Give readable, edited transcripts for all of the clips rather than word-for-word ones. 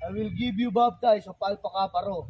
I will give you baptize of Alpha Paro.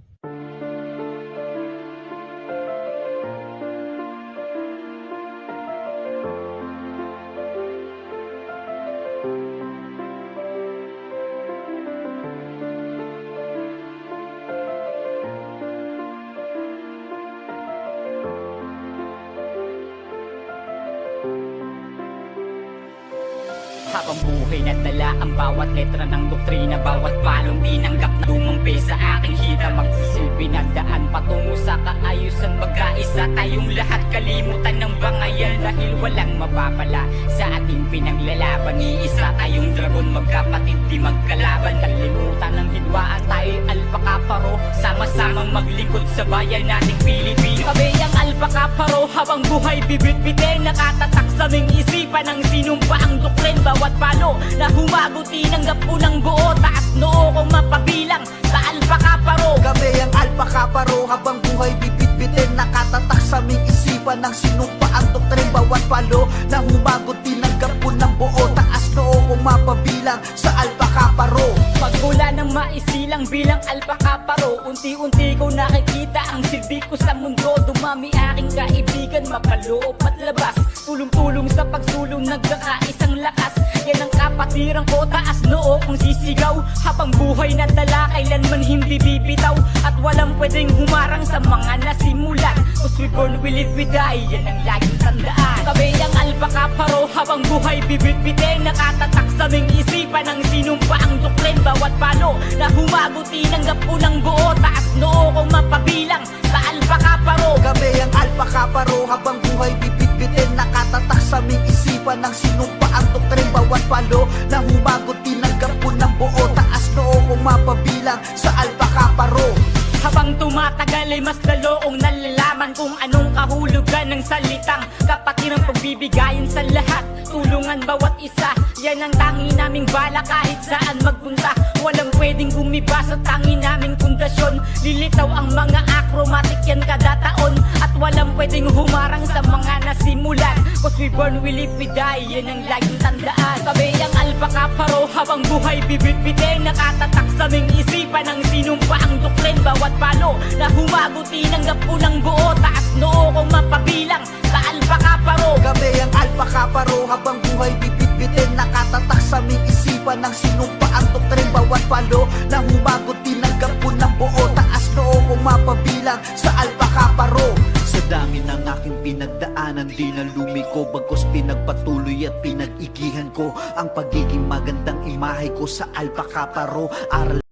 Habang buhay na dala ang bawat letra ng doktrina, bawat palong tinanggap na dumampi sa aking hita, magsisilbi na daan patungo sa kaayusan. Magkaisa tayong lahat, kalimutan ng bangayan, dahil walang mapapala sa ating pinaglalaban. Iisa tayong dragon, magkapatid di magkalaban. Kalimutan ng hidwaan, tayo'y Alpha Paro, sama-samang maglingkod sa bayan nating Pilipino. Kami ang Alpha Paro, habang buhay bibit-bitin, nakatatak sa aming isipan ng sinumpa ang doktrin. Bawat palo na humagot, tinanggap ko ng buo, taas noo kong mapabilang sa Alpha Paro. Kami ang Alpha Paro, habang buhay bibit-bitin, nakatatak sa aming isipan ng sinumpa ang doktrin. Bawat palo na humagot, tinanggap ko ng buo, taas noo kong mapabilang sa Alpha Paro. Pagmula ng maisilang bilang Alpha Paro, unti-unti ko nakikita ang silbi ko sa mundo. Dumami aking kaibigan, mapaloob at labas, tulong-tulong sa pagsulong, nagkakaisang lakas. Yan ang kapatiran ko, taas noo kong sisigaw. Habang buhay na dala, kailanman hindi bibitaw, at walang pwedeng humarang sa mga nasimulan. Cause we born, we live, we die, yan ang laging tandaan. Kami ang Alpha Paro, habang buhay bibit-bitin, nakatatak sa aming isipan ng sinumpa ang doktrin. Bawat palo na humagot, tinanggap ko ng buo, taas noo kong mapabilang sa Alpha Paro. Kami ang Alpha Paro, habang buhay bibit-bitin, nakatatak sa aming isipan ng sinumpa ang doktrin. Bawat palo na humagot, tinanggap ko ng buo, taas noo kong mapabilang sa Alpha Paro. Habang tumatagal ay mas laloong nalalaman kung anong kahulugan ng salitang kapatirang pagbibigayin sa lahat. Tulungan bawat isa, yan ang tangi naming bala kahit saan magpunta. Walang pwedeng gumiba sa tangi naming pundasyon. Lilitaw ang mga acromatic yan kada taon, at walang pwedeng humarang sa mga nasimulan. Cause we born, we live, we die, yan ang laging tandaan. Kami ang Alpha Paro, habang buhay bibit-bitin, nakatatak sa aming isipan ng sinumpa ang doktrin. Bawat palo na humagot, tinanggap ko ng buo, taas noo kong mapabilang sa Alpha Paro. Kami ang Alpha Paro, habang buhay bibit-bitin, nakatatak sa aming isipan ng sinumpa ang doktrin. Bawat palo na humagot, tinanggap ko ng buo, taas noo kong mapabilang sa Alpha Paro. Sa dami ng aking pinagdaanan, di na lumiko, bagkus pinagpatuloy at pinag-igihan ko ang pagiging magandang imahe ko sa Alpha Paro. Aral